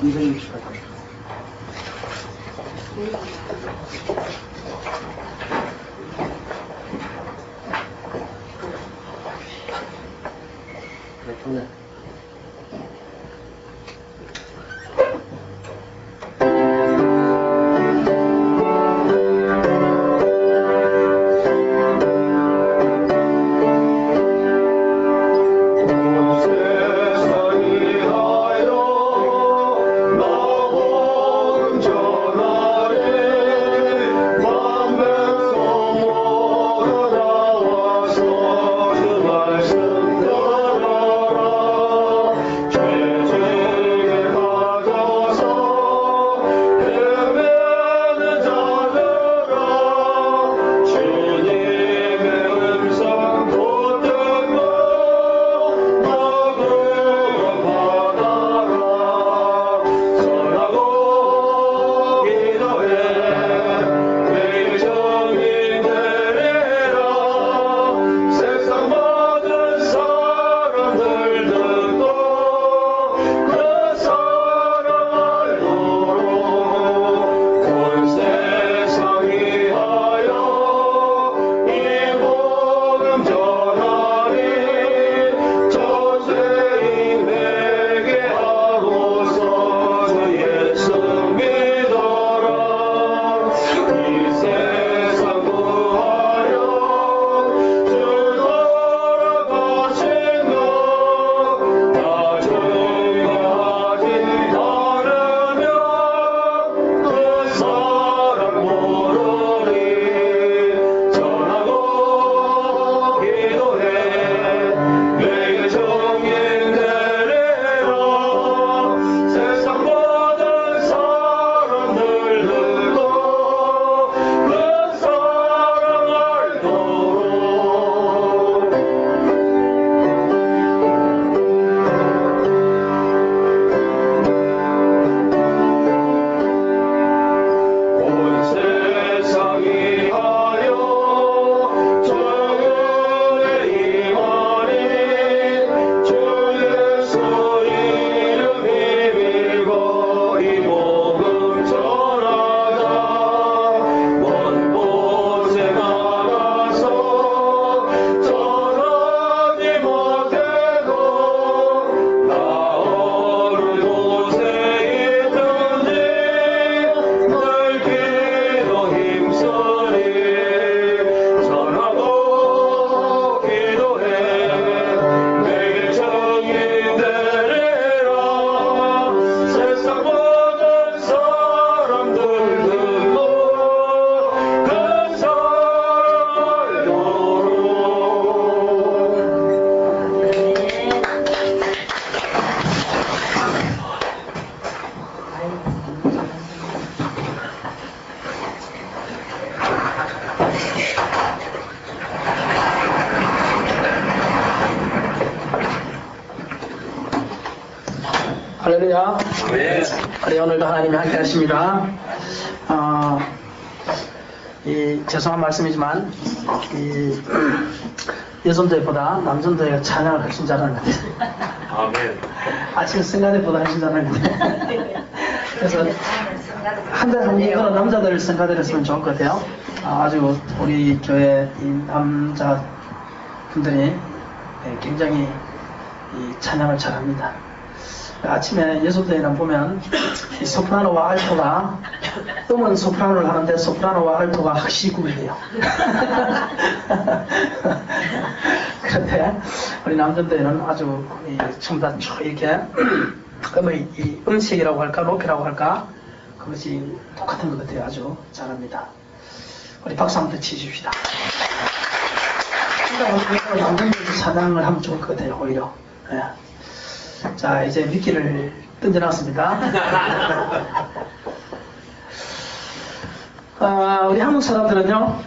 260까지. 네, 좋네. 할렐루야. 우리 오늘도 하나님이 함께 하십니다. 죄송한 말씀이지만, 여성대회보다 남성대회가 찬양을 훨씬 잘하는 것 같아요. 아멘. 아침 성가대보다 훨씬 잘하는 것 같아요. 그래서 한 달에 한 번은 남자들 성가대를 했으면 좋을 것 같아요. 아주 우리 교회 이 남자분들이 굉장히 이 찬양을 잘합니다. 아침에 예술대회를 보면 이 소프라노와 알토가 음은 소프라노를 하는데 소프라노와 알토가 확실히 구별돼요. 그런데 우리 남자들은 아주 전부 다 이렇게 음의 이 음색이라고 할까 높이라고 할까 그것이 똑같은 것 같아요. 아주 잘합니다. 우리 박수 한번 치십시다. 남자들도 찬양을 하면 좋을 것 같아요. 오히려. 네. 자, 이제 미끼를 던져놨습니다. 우리 한국 사람들은요,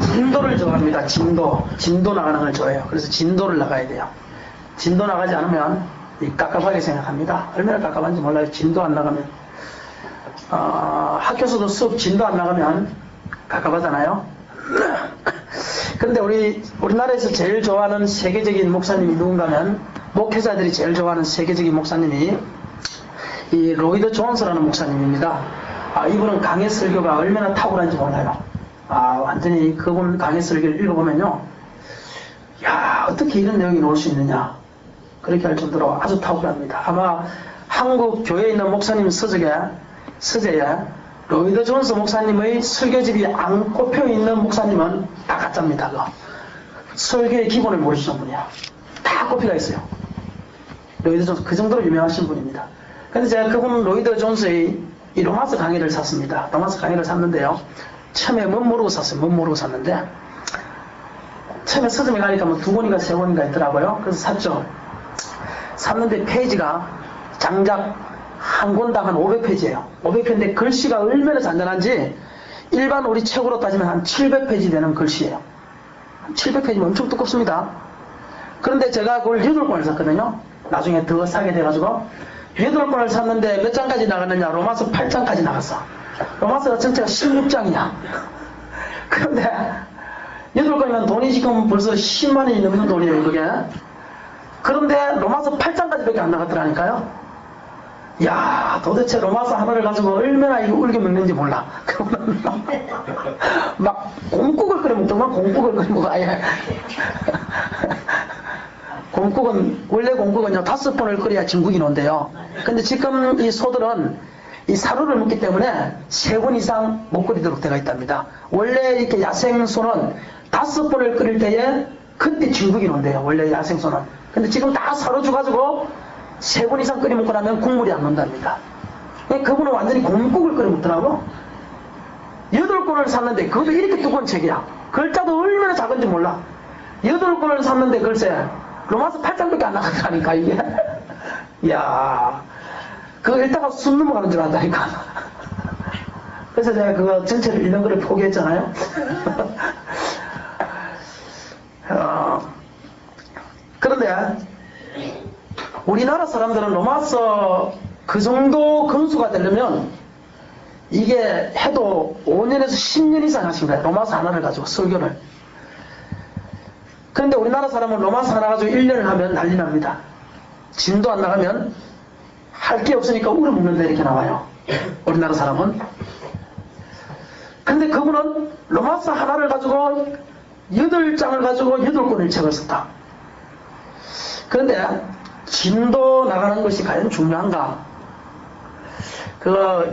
진도를 좋아합니다. 진도 나가는 걸 좋아해요. 그래서 진도를 나가야 돼요. 진도 나가지 않으면 깝깝하게 생각합니다. 얼마나 깝깝한지 몰라요. 진도 안 나가면. 학교에서도 수업 진도 안 나가면 깝깝하잖아요. 그런데 우리나라에서 제일 좋아하는 세계적인 목사님이 누군가면, 목회자들이 제일 좋아하는 세계적인 목사님이 이 로이드 존스라는 목사님입니다. 이분은 강해 설교가 얼마나 탁월한지 몰라요. 완전히 그분 강해 설교를 읽어보면요. 야, 어떻게 이런 내용이 나올 수 있느냐. 그렇게 할 정도로 아주 탁월합니다. 아마 한국 교회에 있는 목사님 서재에 로이드 존스 목사님의 설교집이 안 꼽혀 있는 목사님은 다 가짜입니다. 설교의 기본을 모르시는 분이야. 다 꼽혀가 있어요. 로이드 존스 그 정도로 유명하신 분입니다. 근데 제가 그분 로이드 존스의 이 로마서 강의를 샀습니다. 로마서 강의를 샀는데요. 처음에 못 모르고 샀어요. 못 모르고 샀는데 처음에 서점에 가니까 뭐 2권인가 3권인가 있더라고요. 그래서 샀죠. 샀는데 페이지가 장작 한 권당 한 500페이지예요. 500페이지인데 글씨가 얼마나 잔잔한지 일반 우리 책으로 따지면 한 700페이지 되는 글씨예요. 700페이지면 엄청 두껍습니다. 그런데 제가 그걸 8권을 샀거든요. 나중에 더 사게 돼가지고 8권을 샀는데 몇 장까지 나갔느냐. 로마서 8장까지 나갔어. 로마서가 전체가 16장이야. 그런데 8권이면 돈이 지금 벌써 10만원이 넘는 돈이에요, 그게. 그런데 로마서 8장까지밖에 안 나갔더라니까요. 야, 도대체 로마서 하나를 가지고 얼마나 이거 울게 먹는지 몰라. 그러면 막 곰국을 끓여 먹더만. 곰국을 끓여 먹어. 아예. 곰국은 원래 곰국은요 5번을 끓여야 진국이 나온대요. 근데 지금 이 소들은 이 사료를 먹기 때문에 3번 이상 못 끓이도록 되어 있답니다. 원래 이렇게 야생소는 5번을 끓일 때에 그때 진국이 나온대요. 원래 야생소는. 근데 지금 다 사료 줘가지고 3번 이상 끓여 먹고 나면 국물이 안 나온답니다. 그분은 완전히 곰국을 끓여 먹더라고. 8권을 샀는데 그것도 이렇게 두꺼운 책이야. 글자도 얼마나 작은지 몰라. 8권을 샀는데 글쎄 로마서 8장밖에 안 나갔다니까 이게. 이야, 그거 읽다가 숨 넘어가는 줄 안다니까. 그래서 제가 그거 전체를 읽는 거를 포기했잖아요. 그런데 우리나라 사람들은 로마서 그 정도 건수가 되려면 이게 해도 5년에서 10년 이상 하신 거예요. 로마서 하나를 가지고 설교를. 그런데 우리나라 사람은 로마서 하나 가지고 1년을 하면 난리 납니다. 진도 안 나가면 할 게 없으니까 울어먹는다 이렇게 나와요. 우리나라 사람은. 근데 그분은 로마서 하나를 가지고 8장을 가지고 8권의 책을 썼다. 그런데 진도 나가는 것이 과연 중요한가?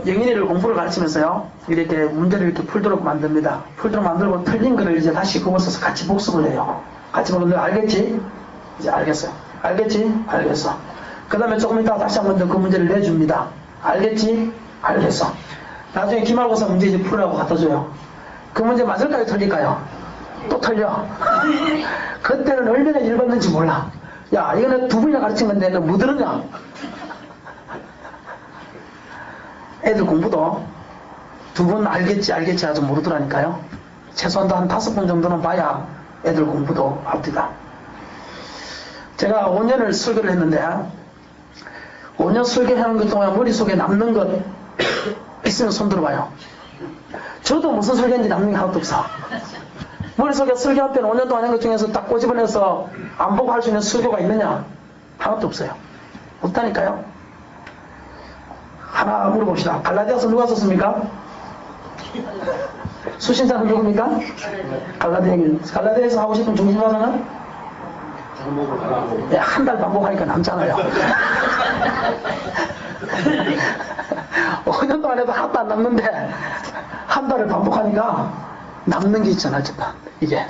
영인이를 공부를 가르치면서요. 이렇게 문제를 이렇게 풀도록 만듭니다. 풀도록 만들고 틀린 거를 이제 다시 그거 써서 같이 복습을 해요. 같이 보면 너 알겠지? 이제 알겠어요. 알겠지? 알겠어. 그 다음에 조금 이따가 다시 한 번 더 그 문제를 내줍니다. 알겠지? 알겠어. 나중에 기말고사 문제 이제 풀으라고 갖다 줘요. 그 문제 맞을까요? 틀릴까요? 또 틀려. 그때는 얼마나 읽었는지 몰라. 야, 이거는 2분이나 가르친 건데 너 뭐 들었냐? 애들 공부도 2번 알겠지 아주 모르더라니까요. 최소한도 한 5번 정도는 봐야 애들 공부도 합니다. 제가 5년을 설교를 했는데 5년 설교하는 것 동안 머릿속에 남는 것 있으면 손 들어봐요. 저도 무슨 설교인지 남는 게 하나도 없어. 머릿속에 설교할 때는 5년 동안 한 것 중에서 딱 꼬집어내서 안 보고 할 수 있는 설교가 있느냐? 하나도 없어요. 없다니까요. 하나 물어봅시다. 갈라디아서 누가 썼습니까? 수신자는 누굽니까? 갈라디아에서 하고 싶은 중심화사는? 네, 한 달 반복하니까 남잖아요. 5년 동안 해도 하나도 안 남는데 한 달을 반복하니까 남는 게 있잖아. 이게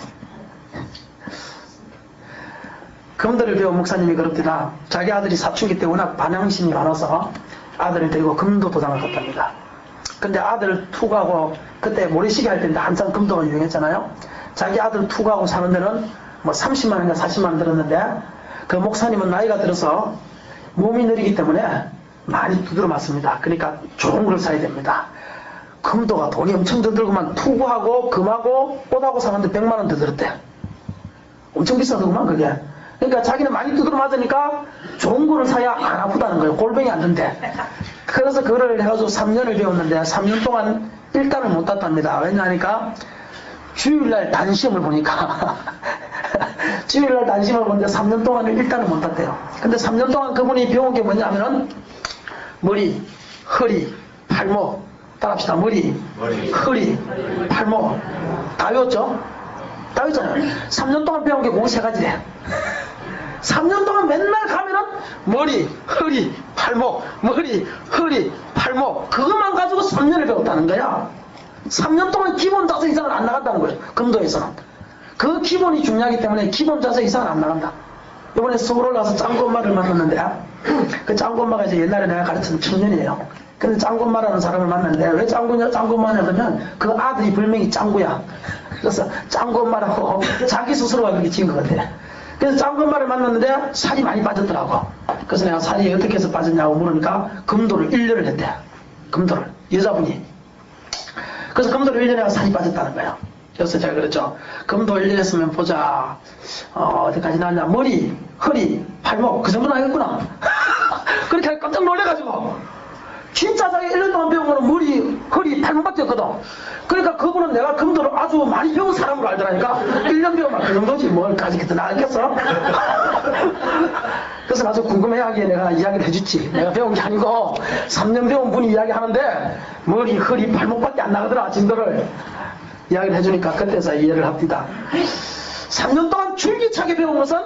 금도를 배운 목사님이 그럽니다. 자기 아들이 사춘기 때 워낙 반항심이 많아서 아들을 데리고 금도 도장을 갔답니다. 근데 아들을 투구하고 그때 모래시계 할 때인데 한참 금도가 유행했잖아요. 자기 아들 투구하고 사는 데는 뭐 30만원인가 40만원 들었는데 그 목사님은 나이가 들어서 몸이 느리기 때문에 많이 두드려 맞습니다. 그러니까 좋은 걸 사야 됩니다. 금도가 돈이 엄청 더 들고만 투구하고 금하고 꽃하고 사는데 100만원 더 들었대. 엄청 비싸더구만 그게. 그러니까 자기는 많이 두드려 맞으니까 좋은 거를 사야 안 아프다는 거예요. 골병이 안 든대. 그래서 그거를 해가지고 3년을 배웠는데 3년 동안 1단을 못 땄답니다. 왜냐하니까 주일날 단시험을 보니까 주일날 단시험을 보는데 3년 동안은 1단을 못 땄대요. 근데 3년 동안 그분이 배운 게 뭐냐면은 머리, 허리, 팔목. 따라합시다. 머리, 허리, 팔목. 다 외웠죠? 다 외웠잖아요. 3년 동안 배운 게 그거 3가지래. 3년 동안 맨날 가면은 머리, 허리, 팔목, 머리, 허리, 팔목. 그것만 가지고 3년을 배웠다는 거야. 3년 동안 기본 자세 이상은 안 나간다는 거예요. 금도에서는. 그 기본이 중요하기 때문에 기본 자세 이상은 안 나간다. 이번에 서울 올라가서 짱구 엄마를 만났는데, 그 짱구 엄마가 이제 옛날에 내가 가르친 청년이에요. 근데 짱구 엄마라는 사람을 만났는데, 왜 짱구 엄마냐 그러면 그 아들이 별명이 짱구야. 그래서 짱구 엄마라고 자기 스스로가 그렇게 지은 것 같아. 그래서 짱구 엄마를 만났는데 살이 많이 빠졌더라고. 그래서 내가 살이 어떻게 해서 빠졌냐고 물으니까 금도를 1년을 했대. 금도를. 여자분이. 그래서 금도를 1년에 하고 살이 빠졌다는 거예요. 그래서 제가 그랬죠. 금도 1년 했으면 보자. 어디까지 나왔냐. 머리, 허리, 팔목. 그 정도는 알겠구나. 그렇게 깜짝 놀래가지고. 진짜 자기 1년 동안 배운 거는 머리, 허리, 팔목밖에 없거든. 그러니까 그분은 내가 금도를 아주 많이 배운 사람으로 알더라니까. 1년 배우면 그 정도지 뭘까지 더 나았겠어? 그래서 나중에 궁금해하기에 내가 이야기를 해줬지. 내가 배운 게 아니고 3년 배운 분이 이야기하는데 머리, 허리, 팔목밖에 안 나가더라. 진도를. 이야기를 해주니까 그때서 이해를 합니다. 3년 동안 줄기차게 배운 것은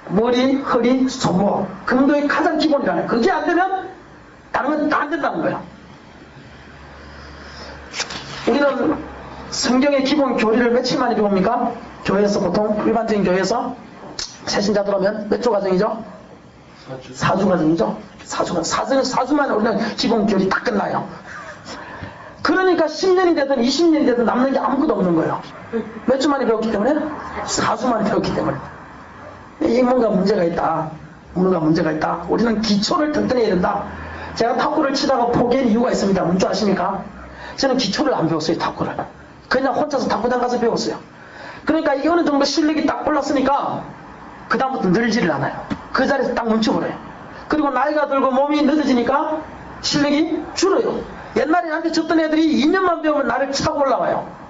머리, 허리, 손목. 금도의 가장 기본이라네. 그게 안 되면 다른 건 다 안 된다는 거야. 우리는 성경의 기본 교리를 며칠 만에 배웁니까? 교회에서 보통 일반적인 교회에서 새신자 들어오면 몇 주 과정이죠? 4주 과정이죠? 4주 만에 우리는 기본 교리 다 끝나요. 그러니까 10년이 되든 20년이 되든 남는 게 아무것도 없는 거예요. 몇 주 만에 배웠기 때문에? 4주 만에 배웠기 때문에. 이 뭔가 문제가 있다. 뭔가 문제가 있다. 우리는 기초를 튼튼히 해야 된다. 제가 탁구를 치다가 포기한 이유가 있습니다. 뭔지 아십니까? 저는 기초를 안 배웠어요. 탁구를. 그냥 혼자서 탁구장 가서 배웠어요. 그러니까 이게 어느 정도 실력이 딱 올랐으니까 그 다음부터 늘지를 않아요. 그 자리에서 딱 멈춰버려요. 그리고 나이가 들고 몸이 늦어지니까 실력이 줄어요. 옛날에 나한테 졌던 애들이 2년만 배우면 나를 차고 올라와요.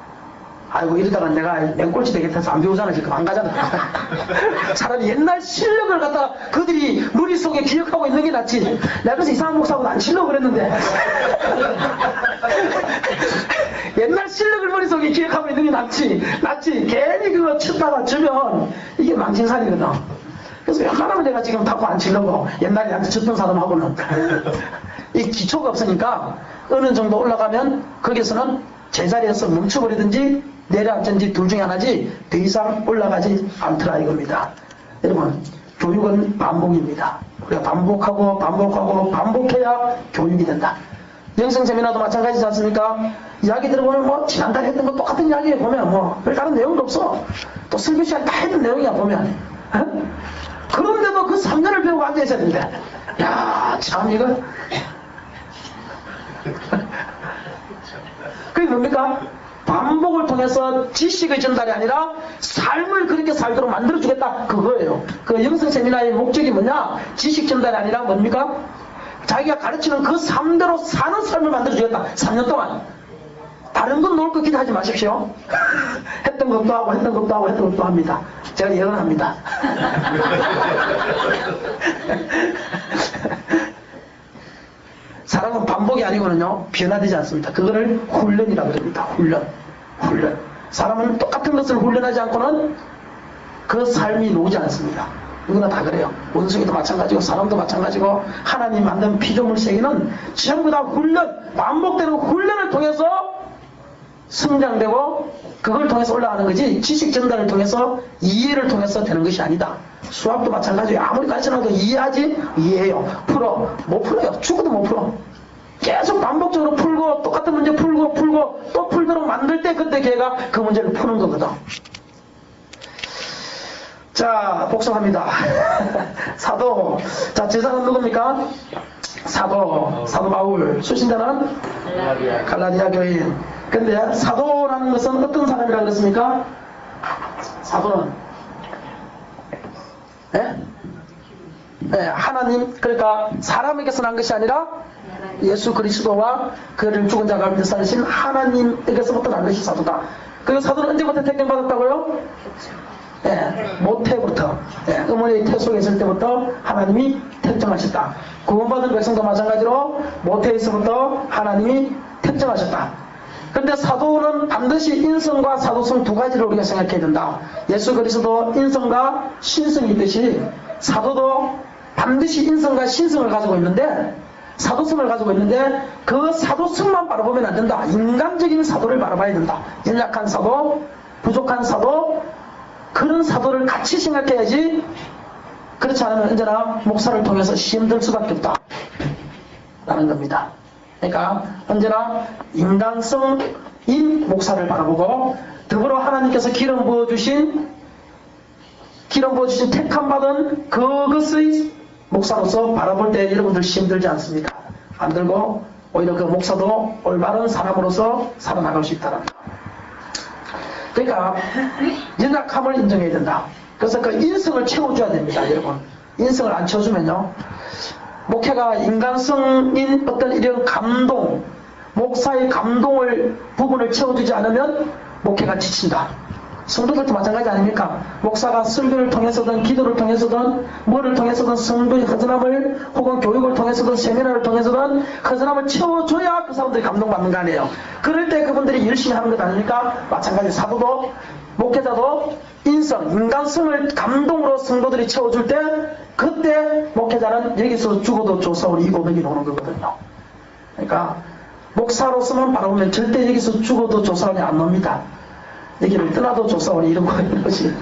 아이고 이러다가 내가 맹꼴찌 되겠다 해서 안 배우잖아. 지금 안 가잖아. 차라리 옛날 실력을 갖다가 그들이 머릿속에 기억하고 있는 게 낫지. 내가 그래서 이상한 목사하고 안 치려고 그랬는데 옛날 실력을 머릿속에 기억하고 있는 게 낫지. 괜히 그거 쳤다가 주면 이게 망신살이거든. 그래서 웬만하면 내가 지금 탁구 안 치려고 옛날에 나한테 쳤던 사람하고는 이 기초가 없으니까 어느 정도 올라가면 거기서는 제자리에서 멈춰버리든지 내려앉든지 둘 중에 하나지 더 이상 올라가지 않더라 이겁니다. 여러분 교육은 반복입니다. 우리가 반복해야 교육이 된다. 영성 세미나도 마찬가지지 않습니까? 이야기 들어보면 뭐 지난달에 했던 거 똑같은 이야기 보면 뭐 별 다른 내용도 없어. 또 설교 시간 다 했던 내용이야 보면. 그런데도 그 3년을 배우고 앉아있어야 된대. 야, 참 이거 그게 뭡니까? 반복을 통해서 지식의 전달이 아니라 삶을 그렇게 살도록 만들어주겠다. 그거예요. 그 영성 세미나의 목적이 뭐냐? 지식 전달이 아니라 뭡니까? 자기가 가르치는 그 삶대로 사는 삶을 만들어주겠다. 3년 동안. 다른 건 놓을 거 기대하지 마십시오. 했던 것도 하고 했던 것도 하고 했던 것도 합니다. 제가 예언합니다. 사람은 반복이 아니고는요 변화되지 않습니다. 그거를 훈련이라고 합니다. 훈련. 사람은 똑같은 것을 훈련하지 않고는 그 삶이 나오지 않습니다. 누구나 다 그래요. 원숭이도 마찬가지고 사람도 마찬가지고 하나님 만든 피조물 세계는 전부 다 훈련, 반복되는 훈련을 통해서 성장되고 그걸 통해서 올라가는 거지 지식 전달을 통해서 이해를 통해서 되는 것이 아니다. 수학도 마찬가지예요. 아무리 가르쳐놔도 이해해요. 풀어. 못 풀어요. 죽어도 못 풀어. 계속 반복적으로 풀고 똑같은 문제 풀고 또 풀도록 만들 때 그때 걔가 그 문제를 푸는 거거든. 자, 복습합니다. 사도. 자, 제자는 누굽니까? 사도 바울. 수신자는 갈라디아 교인. 근데 사도라는 것은 어떤 사람이라고 그랬습니까? 사도는 하나님, 그러니까 사람에게서 난 것이 아니라 예수 그리스도와 그를 죽은 자 가운데 살리신 하나님에게서부터 난 것이 사도다. 그리고 사도는 언제부터 택임받았다고요? 모태부터 어머니의 태 속에 있을 때부터 하나님이 택정하셨다. 구원받은 백성도 마찬가지로 모태에서부터 하나님이 택정하셨다. 그런데 사도는 반드시 인성과 사도성 두 가지를 우리가 생각해야 된다. 예수 그리스도 인성과 신성이 있듯이 사도도 반드시 인성과 신성을 가지고 있는데, 사도성을 가지고 있는데 그 사도성만 바라보면 안 된다. 인간적인 사도를 바라봐야 된다. 연약한 사도, 부족한 사도, 그런 사도를 같이 생각해야지. 그렇지 않으면 언제나 목사를 통해서 시험 들 수밖에 없다 라는 겁니다. 그러니까 언제나 인간성인 목사를 바라보고, 더불어 하나님께서 기름 부어주신 택함받은 그것의 목사로서 바라볼 때 여러분들 시험 들지 않습니까? 안 들고 오히려 그 목사도 올바른 사람으로서 살아나갈 수 있다는 거. 그러니까 연약함을 인정해야 된다. 그래서 그 인성을 채워줘야 됩니다. 여러분, 인성을 안 채워주면요, 목회가 인간성인 어떤 이런 감동, 목사의 부분을 채워주지 않으면 목회가 지친다. 성도들도 마찬가지 아닙니까? 목사가 설교를 통해서든 기도를 통해서든 뭐를 통해서든 성도의 허전함을, 혹은 교육을 통해서든 세미나를 통해서든 허전함을 채워줘야 그 사람들이 감동받는 거 아니에요. 그럴 때 그분들이 열심히 하는 것 아닙니까? 마찬가지 사도도, 목회자도 인간성을 감동으로 성도들이 채워줄 때, 그때 목회자는 여기서 죽어도 조사오니 이 고백이 나오는 거거든요. 그러니까 목사로서만 바라보면 절대 여기서 죽어도 조사오니 안 나옵니다. 여기를 떠나도 조사오니 이런 거지.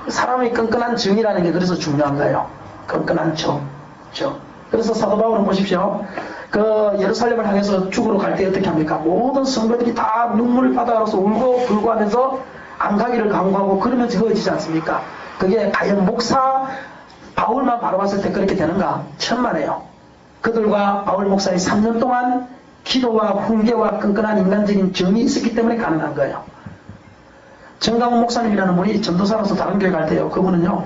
사람의 끈끈한 정이라는 게 그래서 중요한 거예요. 끈끈한 정. 그래서 사도 바울은 보십시오. 그 예루살렘을 향해서 죽으러 갈 때 어떻게 합니까? 모든 성도들이 다 눈물을 바다로서 울고 불고 하면서 안 가기를 강구하고 그러면 지어지지 않습니까? 그게 과연 목사 바울만 바라봤을 때 그렇게 되는가? 천만에요. 그들과 바울 목사의 3년 동안 기도와 훈계와 끈끈한 인간적인 정이 있었기 때문에 가능한 거예요. 정강훈 목사님이라는 분이 전도사로서 다른 교회 갈 때요, 그분은요,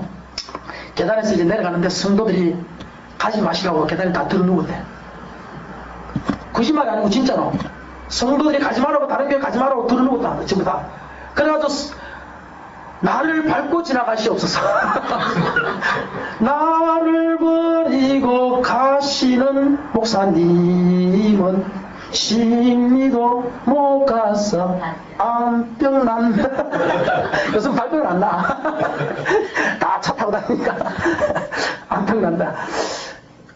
계단에서 이제 내려가는데 성도들이 가지 마시라고 계단에 다 들어누운대. 거짓말이 아니고 진짜로. 성도들이 가지 말라고, 다른 교회 가지 말라고 들어누웠다, 전부 다. 그래가지고 나를 밟고 지나가시옵소서. 나를 버리고 가시는 목사님은 심리도 못 가서 안병 난다. 요즘 발병을 안 나. 다 차 타고 다니니까 안병 난다.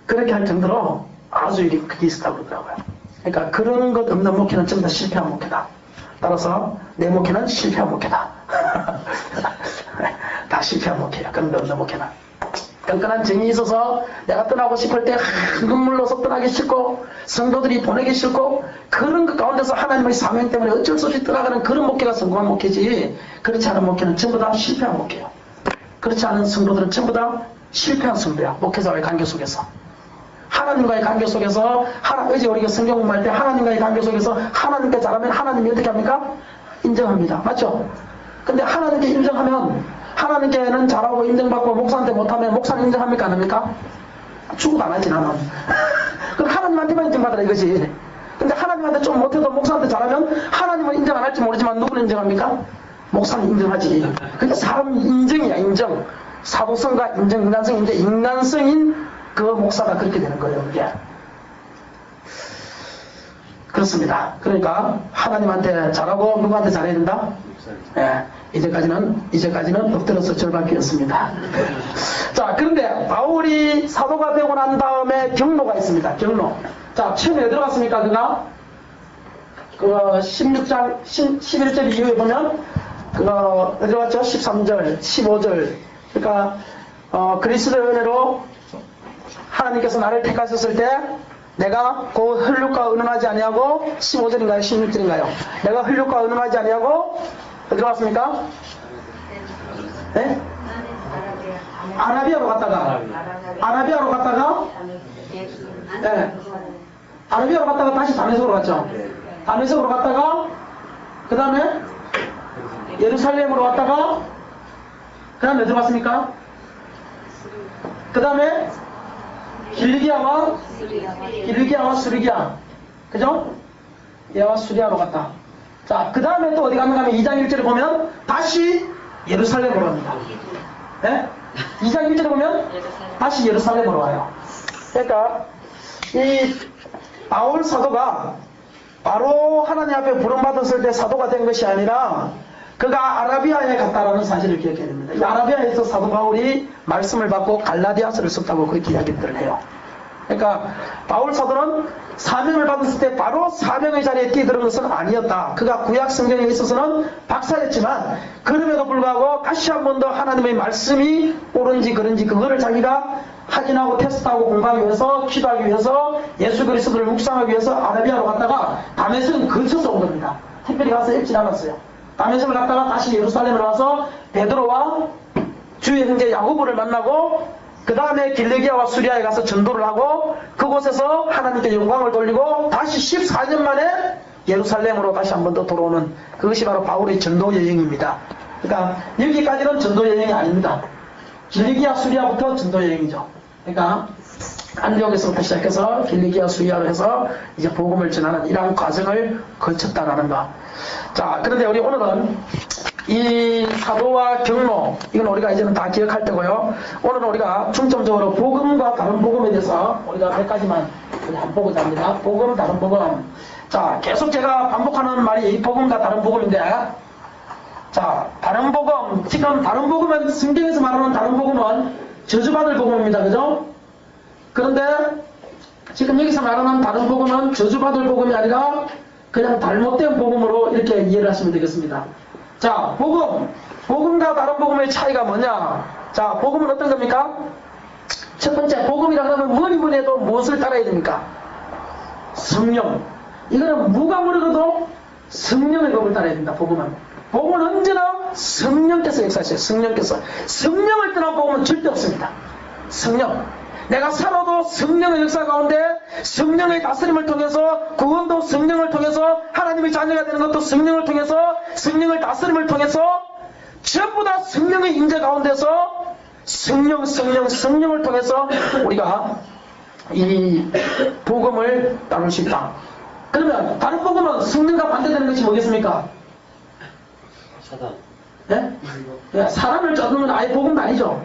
그렇게 할 정도로 아주 일이 크게 있었다고 그러더라고요. 그러니까 그런 것 없는 목회는 전부 다 실패한 목회다. 따라서 내 목회는 실패한 목회다. 다 실패한 목회야. 그런 거 없는 목회는. 끈끈한 정이 있어서 내가 떠나고 싶을 때 눈물로서 떠나기 싫고 성도들이 보내기 싫고 그런 것 가운데서 하나님의 사명 때문에 어쩔 수 없이 떠나가는 그런 목회가 성공한 목회지, 그렇지 않은 목회는 전부 다 실패한 목회예요. 그렇지 않은 성도들은 전부 다 실패한 성도야. 목회자와의 관계 속에서. 하나님과의 관계 속에서, 어제 우리가 성경 공부할 때 하나님과의 관계 속에서 하나님께 잘하면 하나님이 어떻게 합니까? 인정합니다. 맞죠? 근데 하나님께 인정하면, 하나님께는 잘하고 인정받고 목사한테 못하면 목사는 인정합니까? 안 합니까? 죽어도 안 하지, 나는. 그럼 하나님한테만 인정받으라 이거지. 근데 하나님한테 좀 못해도 목사한테 잘하면 하나님은 인정 안 할지 모르지만 누구는 인정합니까? 목사는 인정하지. 그러니까 사람 인정이야, 인정. 사도성과 인간성인데 인간성인 그 목사가 그렇게 되는 거예요, 이게. 그렇습니다. 그러니까 하나님한테 잘하고 누구한테 잘해야 된다? 예, 이제까지는 엎드려서 절받기였습니다. 자, 그런데 바울이 사도가 되고 난 다음에 경로가 있습니다. 경로. 자, 처음에 어디 들어갔습니까? 그가 16장 11절 이후에 보면 어디 들어갔죠? 13절 15절. 그러니까 그리스도의 은혜로 하나님께서 나를 택하셨을 때 내가 그 혈육과 의논하지 아니하고 15절인가요? 16절인가요? 내가 혈육과 의논하지 아니하고 어디 들어갔습니까? 네? 아라비아로 갔다가 네. 아라비아로 갔다가 다시 다메섹으로 갔죠. 다메섹으로 갔다가 그 다음에 예루살렘으로 갔다가 그 다음에 어디 갔습니까? 그 다음에 길리기아와 수리기아, 그죠? 얘와 수리아로 갔다. 자, 그 다음에 또 어디 갔는가 하면 2장 1절에 보면 다시 예루살렘으로 갑니다. 네? 2장 1절에 보면 다시 예루살렘으로 와요. 그러니까 이 바울 사도가 바로 하나님 앞에 부름받았을 때 사도가 된 것이 아니라 그가 아라비아에 갔다라는 사실을 기억해야 됩니다. 이 아라비아에서 사도 바울이 말씀을 받고 갈라디아서를 썼다고 그렇게 이야기들을 해요. 그러니까 바울 사도는 사명을 받았을 때 바로 사명의 자리에 뛰어드는 것은 아니었다. 그가 구약 성경에 있어서는 박사였지만 그럼에도 불구하고 다시 한 번 더 하나님의 말씀이 옳은지 그른지 그거를 자기가 확인하고 테스트하고 공부하기 위해서 기도하기 위해서 예수 그리스도를 묵상하기 위해서 아라비아로 갔다가 다메섹은 거쳐서 온 겁니다. 특별히 가서 읽지 않았어요. 다메섹을 갔다가 다시 예루살렘으로 와서 베드로와 주의 형제 야고보를 만나고 그 다음에 길르기아와 수리아에 가서 전도를 하고 그곳에서 하나님께 영광을 돌리고 다시 14년 만에 예루살렘으로 다시 한 번 더 돌아오는 그것이 바로 바울의 전도 여행입니다. 그러니까 여기까지는 전도 여행이 아닙니다. 길르기아 수리아부터 전도 여행이죠. 그러니까 안디옥에서부터 시작해서 길르기아 수리아로 해서 이제 복음을 전하는 이러한 과정을 거쳤다라는 거. 자, 그런데 우리 오늘은 이 사도와 경로, 이건 우리가 이제는 다 기억할 때고요. 오늘은 우리가 중점적으로 복음과 다른 복음에 대해서 우리가 몇 가지만 한번 보고자 합니다. 복음, 다른 복음. 자, 계속 제가 반복하는 말이 복음과 다른 복음인데, 자, 다른 복음, 지금 다른 복음은 성경에서 말하는 다른 복음은 저주받을 복음입니다. 그죠? 그런데 지금 여기서 말하는 다른 복음은 저주받을 복음이 아니라 그냥 잘못된 복음으로 이렇게 이해를 하시면 되겠습니다. 자, 복음과 다른 복음의 차이가 뭐냐? 자, 복음은 어떤 겁니까? 첫 번째, 복음이라고 하면 뭐니 해도 무엇을 따라야 됩니까? 성령. 이거는 누가 모르고도 성령의 법을 따라야 된다, 복음은. 복음은 언제나 성령께서 역사하셔요, 성령께서. 성령을 떠난 복음은 절대 없습니다. 성령. 내가 살아도 성령의 역사 가운데 성령의 다스림을 통해서 구원도 성령을 통해서 하나님의 자녀가 되는 것도 성령을 통해서 성령을 다스림을 통해서 전부 다 성령의 임재 가운데서 성령을 통해서 우리가 이 복음을 나눌 수 있다. 그러면 다른 복음은 성령과 반대되는 것이 뭐겠습니까? 사단. 네? 사람을 쫓는 건 아예 복음도 아니죠.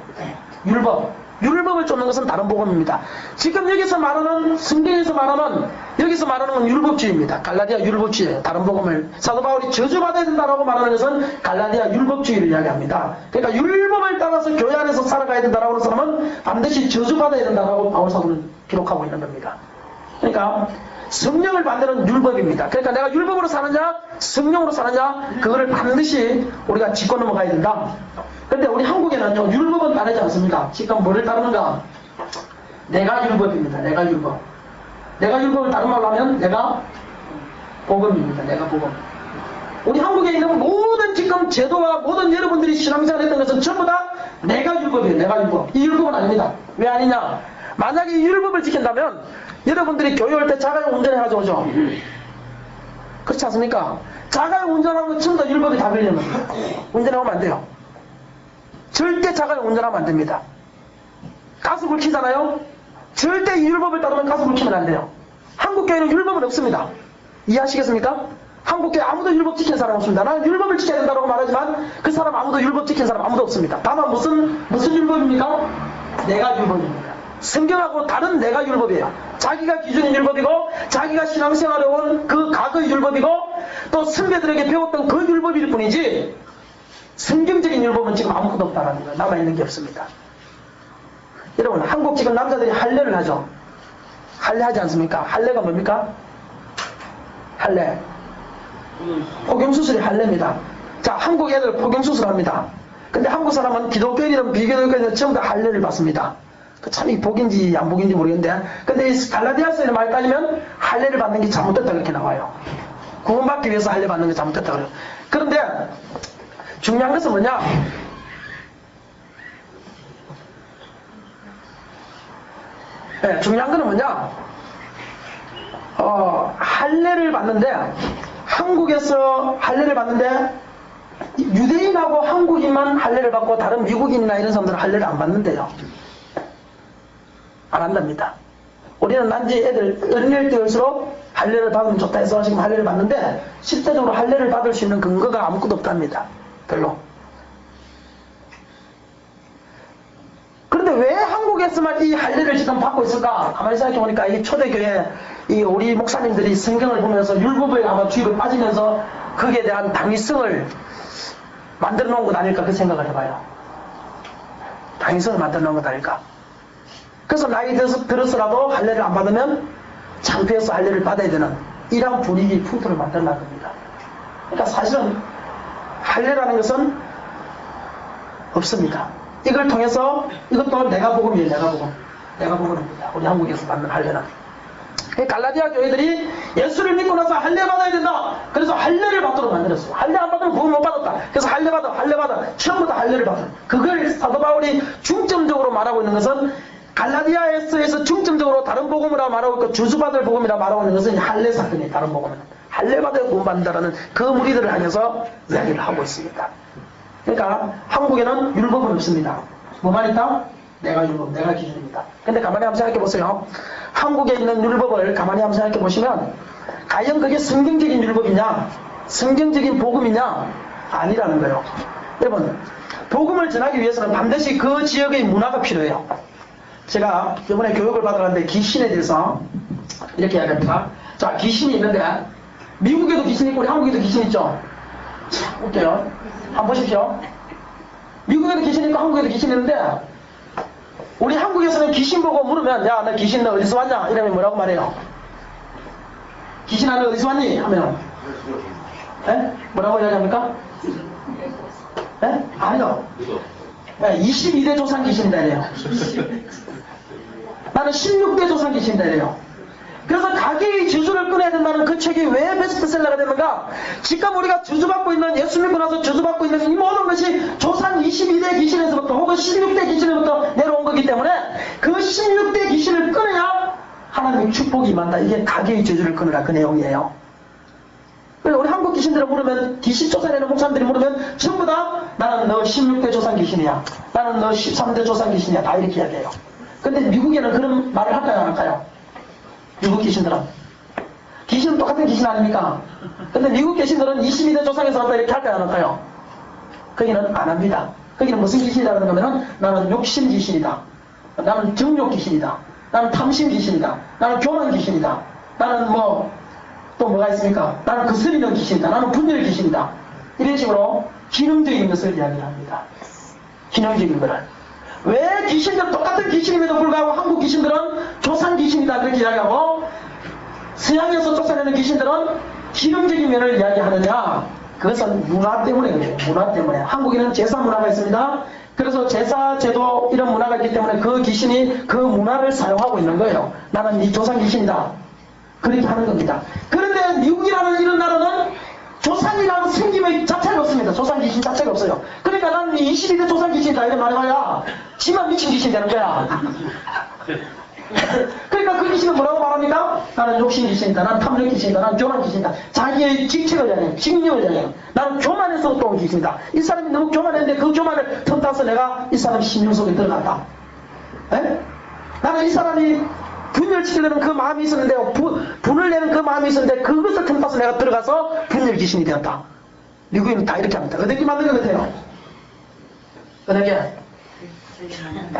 율법을 쫓는 것은 다른 복음입니다. 지금 여기서 말하는 성경에서 말하는 여기서 말하는 건 율법주의입니다. 갈라디아 율법주의. 다른 복음을 사도 바울이 저주받아야 된다라고 말하는 것은 갈라디아 율법주의를 이야기합니다. 그러니까 율법을 따라서 교회 안에서 살아가야 된다라고 하는 사람은 반드시 저주받아야 된다라고 바울 사도는 기록하고 있는 겁니다. 그러니까 성령을 반대는 율법입니다. 그러니까 내가 율법으로 사느냐 성령으로 사느냐 그거를 반드시 우리가 짚고 넘어가야 된다. 근데 우리 한국에는요, 율법은 따르지 않습니다. 지금 뭐를 따르는가? 내가 율법입니다. 내가 율법. 내가 율법을 다른 말로 하면 내가 복음입니다. 내가 복음. 우리 한국에 있는 모든 지금 제도와 모든 여러분들이 신앙생활 했던 것은 전부 다 내가 율법이에요. 내가 율법. 이 율법은 아닙니다. 왜 아니냐? 만약에 이 율법을 지킨다면 여러분들이 교회 올 때 자가용 운전해가지고 오죠. 그렇지 않습니까? 자가용 운전하는 건 전부 다 율법이 다 걸리는 겁니다. 운전하면 안 돼요. 절대 자가용 운전하면 안 됩니다. 가스불 켜잖아요? 절대 이 율법을 따르면 가스불 켜면 안 돼요. 한국교회는 율법은 없습니다. 이해하시겠습니까? 한국교회 아무도 율법 지키는 사람 없습니다. 나는 율법을 지켜야 된다고 말하지만 그 사람 아무도 율법 지키는 사람 아무도 없습니다. 다만 무슨 율법입니까? 내가 율법입니다. 성경하고 다른 내가 율법이에요. 자기가 기준인 율법이고 자기가 신앙생활에 온 그 과거의 율법이고 또 선배들에게 배웠던 그 율법일 뿐이지 성경적인 율법은 지금 아무것도 없다라는 거예요. 남아있는 게 없습니다. 여러분, 한국 지금 남자들이 할례를 하죠. 할례 하지 않습니까? 할례가 뭡니까? 할례. 포경수술이 할례입니다. 자, 한국 애들 포경수술 합니다. 근데 한국 사람은 기독교인이든 비기독교인이든 전부 다 할례를 받습니다. 참 이 복인지 안 복인지 모르겠는데, 근데 이 갈라디아서의 말 따지면 할례를 받는 게 잘못됐다 그렇게 나와요. 구원받기 위해서 할례 받는 게 잘못됐다 그래요. 그런데 중요한 것은 뭐냐? 네, 중요한 것은 뭐냐? 할례를 받는데 한국에서 할례를 받는데 유대인하고 한국인만 할례를 받고 다른 미국인이나 이런 사람들은 할례를 안 받는데요. 안 한답니다. 우리는 난지 애들 어린애일 때일수록 할례를 받으면 좋다 해서 지금 할례를 받는데 실제적으로 할례를 받을 수 있는 근거가 아무것도 없답니다. 별로. 그런데 왜 한국에서만 이 할례를 지금 받고 있을까? 가만히 생각해보니까 이 초대교회 이 우리 목사님들이 성경을 보면서 율법에 아마 주입에 빠지면서 거기에 대한 당위성을 만들어 놓은 것 아닐까 그 생각을 해봐요. 당위성을 만들어 놓은 것 아닐까. 그래서 나이 들어서라도 할례를 안 받으면 창피해서 할례를 받아야 되는 이런 분위기 풍토를 만들어 놨 겁니다. 그러니까 사실은 할례라는 것은 없습니다. 이걸 통해서 이것도 내가 복음이에요. 내가 복음입니다. 우리 한국에서 받는 할례는. 갈라디아 교회들이 예수를 믿고 나서 할례 받아야 된다. 그래서 할례를 받도록 만들었어요. 할례 안 받으면 구원 못 받았다. 그래서 할례 받아. 처음부터 할례를 받아. 그걸 사도 바울이 중점적으로 말하고 있는 것은 갈라디아에서 중점적으로 다른 복음이라 말하고 있고 주수받을 복음이라 말하고 있는 것은 할례 사건이에요. 다른 복음은 할례 받아야 구원 받는다라는 그 무리들을 향해서 이야기를 하고 있습니다. 그러니까 한국에는 율법은 없습니다. 뭐만 있다? 내가 율법, 내가 기준입니다. 근데 가만히 한번 생각해 보세요. 한국에 있는 율법을 가만히 한번 생각해 보시면 과연 그게 성경적인 율법이냐? 성경적인 복음이냐? 아니라는 거예요. 여러분, 복음을 전하기 위해서는 반드시 그 지역의 문화가 필요해요. 제가 이번에 교육을 받으러는데 귀신에 대해서 이렇게 이야기합니다. 자, 귀신이 있는데 미국에도 귀신이 있고 우리 한국에도 귀신 있죠? 참 웃겨요. 한번 보십시오. 미국에도 귀신 있고 한국에도 귀신 있는데 우리 한국에서는 귀신 보고 물으면 야, 너 귀신 너 어디서 왔냐? 이러면 뭐라고 말해요? 귀신 너 어디서 왔니? 하면 뭐라고 이야기합니까? 아니요. 22대 조상 귀신이다 이래요. 나는 16대 조상 귀신이다 이래요. 그래서 가게의 저주를 끊어야 된다는 그 책이 왜 베스트셀러가 됐는가? 지금 우리가 저주받고 있는 예수 믿고 나서 저주받고 있는 이 모든 것이 조상 22대 귀신에서부터 혹은 16대 귀신에서부터 내려온 거기 때문에 그 16대 귀신을 끊어야 하나님의 축복이 임한다. 이게 가게의 저주를 끊으라 그 내용이에요. 그래서 우리 한국 귀신들을 물으면 귀신 쫓아내는 목사님들이 물으면 전부 다 나는 너 16대 조상 귀신이야. 나는 너 13대 조상 귀신이야. 다 이렇게 이야기해요. 근데 미국에는 그런 말을 할까요 안 할까요? 미국 귀신들은. 귀신은 똑같은 귀신 아닙니까? 근데 미국 귀신들은 22대 조상에서 왔다 이렇게 할까요 안 할까요? 거기는 안 합니다. 거기는 무슨 귀신이라는 거면은 나는 욕심 귀신이다. 나는 정욕 귀신이다. 나는 탐심 귀신이다. 나는 교만 귀신이다. 나는 또 뭐가 있습니까? 나는 거스리는 귀신이다. 나는 분열 귀신이다. 이런 식으로 기능적인 것을 이야기를 합니다. 기능적인 거를. 왜 귀신들 똑같은 귀신임에도 불구하고 한국 귀신들은 조상 귀신이다 그렇게 이야기하고 서양에서 쫓아내는 귀신들은 기능적인 면을 이야기하느냐? 그것은 문화 때문에 그래요. 문화 때문에. 한국에는 제사 문화가 있습니다. 그래서 제사 제도 이런 문화가 있기 때문에 그 귀신이 그 문화를 사용하고 있는 거예요. 나는 이 조상 귀신이다. 그렇게 하는 겁니다. 그런데 미국이라는 이런 나라는 조상이라는 생김의 자체가 없습니다. 조상 귀신 자체가 없어요. 그러니까 나는 22대 조상 귀신이다 이런 말을 해야 지만 미친 귀신이 되는 거야. 그러니까 그 귀신은 뭐라고 말합니까? 나는 욕심 귀신이다. 나는 탐욕 귀신이다. 나는 교만 귀신이다. 자기의 직책을 이야기해요. 직력을 이야기해요. 나는 교만해서 또 온 귀신이다. 이 사람이 너무 교만했는데 그 교만을 틈타서 내가 이 사람 심령 속에 들어간다. 나는 이 사람이 분열시키려는 그 마음이 있었는데 분을 내는 그 마음이 있었는데 그것을 틈타서 내가 들어가서 분열 귀신이 되었다. 미국인은 다 이렇게 합니다. 어떻게 만든 것 같아요? 어떻게?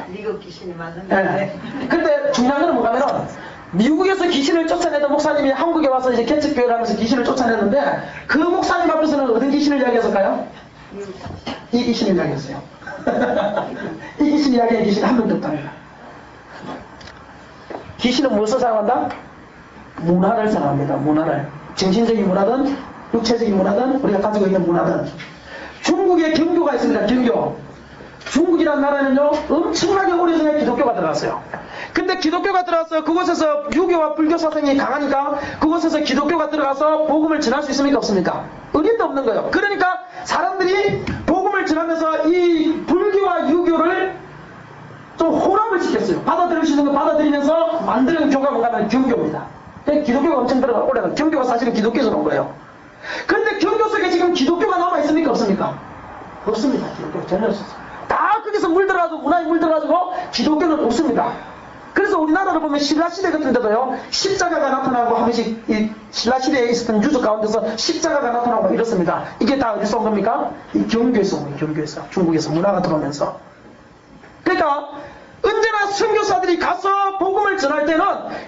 미국 귀신이 맞는데. 근데 중요한 건 뭐냐면은 미국에서 귀신을 쫓아내던 목사님이 한국에 와서 이제 개척교회를 하면서 귀신을 쫓아냈는데 그 목사님 앞에서는 어떤 귀신을 이야기했을까요? 이 귀신을 이야기했어요. 이 귀신 이야기의 귀신이 한 명도 없답니다. 귀신은 무엇을 사용한다? 문화를 사용합니다. 문화를. 정신적인 문화든 육체적인 문화든 우리가 가지고 있는 문화든. 중국에 경교가 있습니다. 경교. 중국이라는 나라는요 엄청나게 오래전에 기독교가 들어갔어요. 근데 기독교가 들어가서 그곳에서 유교와 불교 사상이 강하니까 그곳에서 기독교가 들어가서 복음을 전할 수 있습니까 없습니까? 의리도 없는 거예요. 그러니까 사람들이 복음을 전하면서 이 불교와 유교를 좀 혼합을 시켰어요. 받아들일 수 있는 거 받아들이면서 만드는 교가 뭔가 하면 경교입니다. 기독교가 엄청 들어가 오래가 경교가 사실은 기독교에서 나온 거예요. 그런데 경교 속에 지금 기독교가 남아 있습니까 없습니까? 없습니다. 기독교 전혀 없습니다. 다 거기서 물들어가지고 문화에 물들어가지고 기독교는 없습니다. 그래서 우리나라를 보면 신라시대 같은 데도요, 십자가가 나타나고 한 번씩 이 신라시대에 있었던 유적 가운데서 십자가가 나타나고 이렇습니다. 이게 다 어디서 온 겁니까? 이 경교에서 온 거예요. 경교에서. 중국에서 문화가 들어오면서. 그러니까 언제나 선교사들이 가서 복음을 전할 때는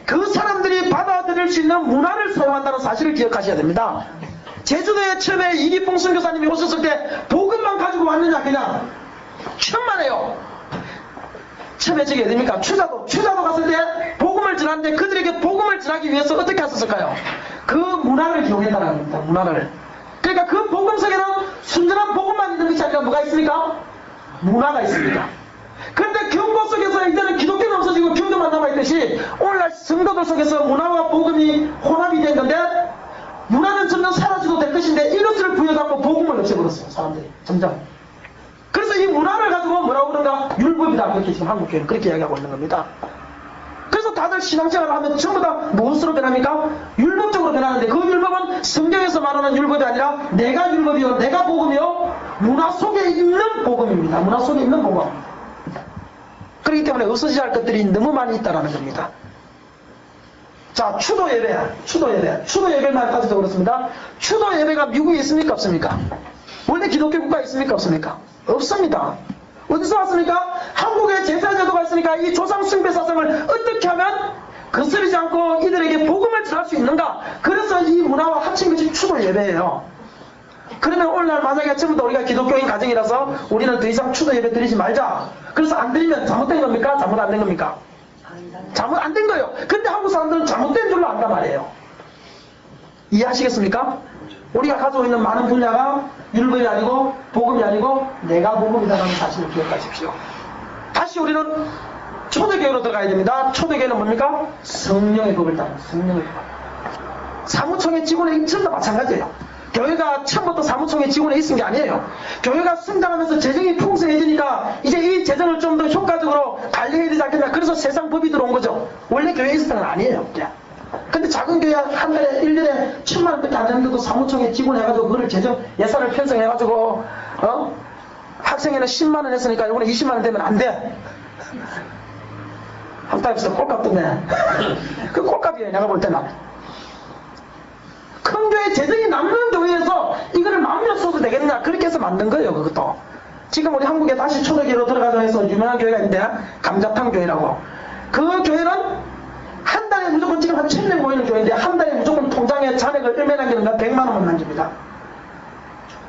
그 사람들이 받아들일 수 있는 문화를 사용한다는 사실을 기억하셔야 됩니다. 제주도에 처음에 이기봉 선교사님이 오셨을 때 복음만 가지고 왔느냐 그냥 천만에요. 처음에 저기 어딥니까? 추자도 갔을 때 복음을 전하는데 그들에게 복음을 전하기 위해서 어떻게 했었을까요? 그 문화를 이용했다는 겁니다. 문화를. 그러니까 그 복음 속에는 순전한 복음만 있는 것이 아니라 뭐가 있습니까? 문화가 있습니다. 그런데 경고 속에서 이제는 기독교는 없어지고 교도만 남아있듯이 오늘날 성도들 속에서 문화와 복음이 혼합이 된 건데 문화는 점점 사라지고 될 것인데 이것을 부여잡고 복음을 없애버렸어요. 사람들이 점점. 그래서 이 문화를 가지고 뭐라고 그런가? 율법이다. 그렇게 지금 한국교회는 그렇게 이야기하고 있는 겁니다. 그래서 다들 신앙생활을 하면 전부 다 무엇으로 변합니까? 율법적으로 변하는데 그 율법은 성경에서 말하는 율법이 아니라 내가 율법이요 내가 복음이요 문화 속에 있는 복음입니다. 문화 속에 있는 복음. 그렇기 때문에 없어져야 할 것들이 너무 많이 있다는 겁니다. 자, 추도 예배만 따져도 그렇습니다. 추도 예배가 미국에 있습니까? 없습니까? 원래 기독교 국가에 있습니까? 없습니까? 없습니다. 어디서 왔습니까? 한국에 제사제도가 있으니까 이 조상 숭배 사상을 어떻게 하면 거스르지 않고 이들에게 복음을 전할 수 있는가? 그래서 이 문화와 합친 것이 추도 예배예요. 그러면 오늘날 만약에 처음부터 우리가 기독교인 가정이라서 우리는 더 이상 추도 예배 드리지 말자. 그래서 안 드리면 잘못된 겁니까? 잘못 안 된 겁니까? 잘못 안 된 거예요. 근데 한국 사람들은 잘못된 줄로 안단 말이에요. 이해하시겠습니까? 우리가 가지고 있는 많은 분야가 율법이 아니고 복음이 아니고 내가 복음이다라는 사실을 기억하십시오. 다시 우리는 초대교회로 들어가야 됩니다. 초대교회는 뭡니까? 성령의 법을 따르는 성령의 법. 사무총회 직원의 전부 마찬가지예요. 교회가 처음부터 사무총회 직원에 있은 게 아니에요. 교회가 성장하면서 재정이 풍성해지니까 이제 이 재정을 좀 더 효과적으로 관리해야 되지 않겠냐. 그래서 세상 법이 들어온 거죠. 원래 교회에 있었던 건 아니에요. 근데 작은 교회 한 달에 1년에 1000만 원밖에 안 되는데도 사무총회 직원해가지고 그거를 재정 예산을 편성해가지고 학생회는 10만 원 했으니까 이번에 20만 원 되면 안 돼. 한 달에 꼴값 떴네. 그 꼴값이에요. 내가 볼 때는. 큰 교회 재정이 남는 교회에서 이거를 마음대로 써도 되겠냐 그렇게 해서 만든 거예요. 그것도 지금 우리 한국에 다시 초대교회로 들어가자 해서 유명한 교회가 있는데 감자탕 교회라고. 그 교회는 한 달에 무조건 지금 한 1000명 모이는 교회인데 한 달에 무조건 통장에 잔액을 얼마나 남기는가 100만 원만 남깁니다.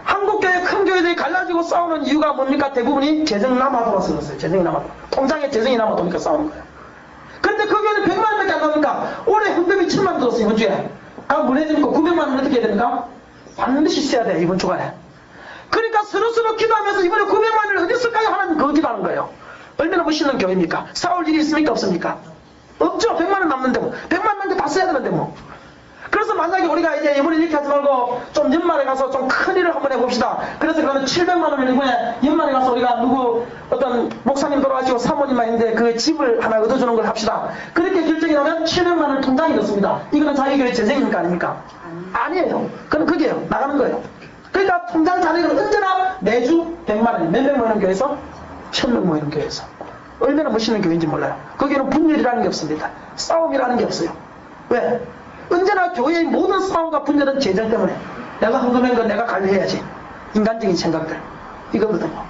한국교회 큰 교회들이 갈라지고 싸우는 이유가 뭡니까? 대부분이 재정 남아돌아서 그랬어요. 재정이 남아돌아. 통장에 재정이 남아도니까 싸우는 거예요. 근데 그 교회는 100만 원밖에 안 나오니까 올해 헌금이 1000만 원 들었어요. 이번 주에. 문해지니까 900만 원 어떻게 해야 됩니까? 반드시 써야 돼. 이번 주간에. 그러니까 서로서로 기도하면서 이번에 900만 원을 어디 쓸까요? 하는 그 기도하는 거예요. 얼마나 멋있는 교회입니까? 싸울 일이 있습니까? 없습니까? 없죠. 100만 원 남는데 뭐. 100만 원도 다 써야 되는데 뭐. 그래서 만약에 우리가 이제 이번에 이렇게 하지 말고 좀 연말에 가서 좀 큰 일을 한번 해봅시다. 그래서 그러면 700만 원을 이번에 연말에 가서 우리가 누구 어떤 목사님 돌아가시고 사모님만 있는데 그 집을 하나 얻어주는 걸 합시다. 그렇게 결정이 나면 700만 원 통장이 넣습니다. 이거는 자기 교회 재정입니까? 아닙니까? 아니에요. 그럼 그게요. 나가는 거예요. 그러니까 통장 잔액은 언제나 매주 100만 원, 몇백 모이는 교회에서 1000명 모이는 교회에서. 얼마나 멋있는 교회인지 몰라요. 거기는 분열이라는 게 없습니다. 싸움이라는 게 없어요. 왜? 언제나 교회의 모든 싸움과 분열은 재정 때문에. 내가 헌금한 건 내가 관리해야지. 인간적인 생각들. 이거거든요.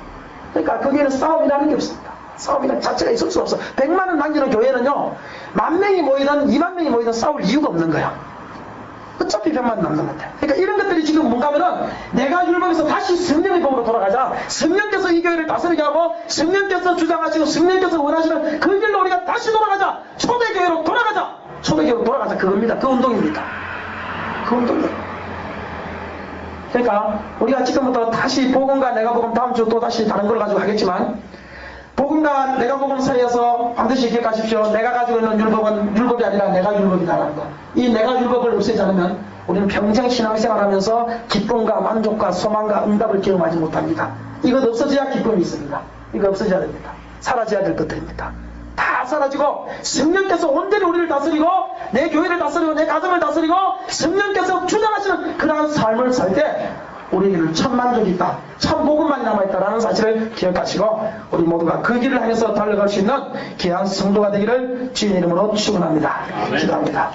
그러니까 거기에는 싸움이라는 게 없습니다. 싸움이라는 자체가 있을 수 없어. 100만 원 남기는 교회는요. 10,000명이 모이든 20,000명이 모이든 싸울 이유가 없는 거야. 어차피 100만 원 남는 건데. 그러니까 이런 것들이 지금 뭔가 하면은 내가 율법에서 다시 성령의 법으로 돌아가자. 성령께서 이 교회를 다스리게 하고 성령께서 주장하시고 성령께서 원하시는 그 길로 우리가 다시 돌아가자. 초대교회로 돌아가자. 초대교회로 돌아가자. 그겁니다. 그 운동입니다. 그 운동이에요. 그러니까 우리가 지금부터 다시 복음과 내가 복음 다음 주 또 다시 다른 걸 가지고 하겠지만 복음과 내가 복음 사이에서 반드시 기억하십시오. 내가 가지고 있는 율법은 율법이 아니라 내가 율법이다라는 것. 이 내가 율법을 없애지 않으면 우리는 평생 신앙생활하면서 기쁨과 만족과 소망과 응답을 경험하지 못합니다. 이것 없어져야 기쁨이 있습니다. 이거 없어져야 됩니다. 사라져야 될 것들입니다. 다 사라지고 성령께서 온전히 우리를 다스리고 내 교회를 다스리고 내 가정을 다스리고 성령께서 주장하시는 그러한 삶을 살 때 우리에게는 천만족이 있다. 천복음만이 남아있다라는 사실을 기억하시고 우리 모두가 그 길을 향해서 달려갈 수 있는 귀한 성도가 되기를 주님 이름으로 축원합니다. 기도합니다.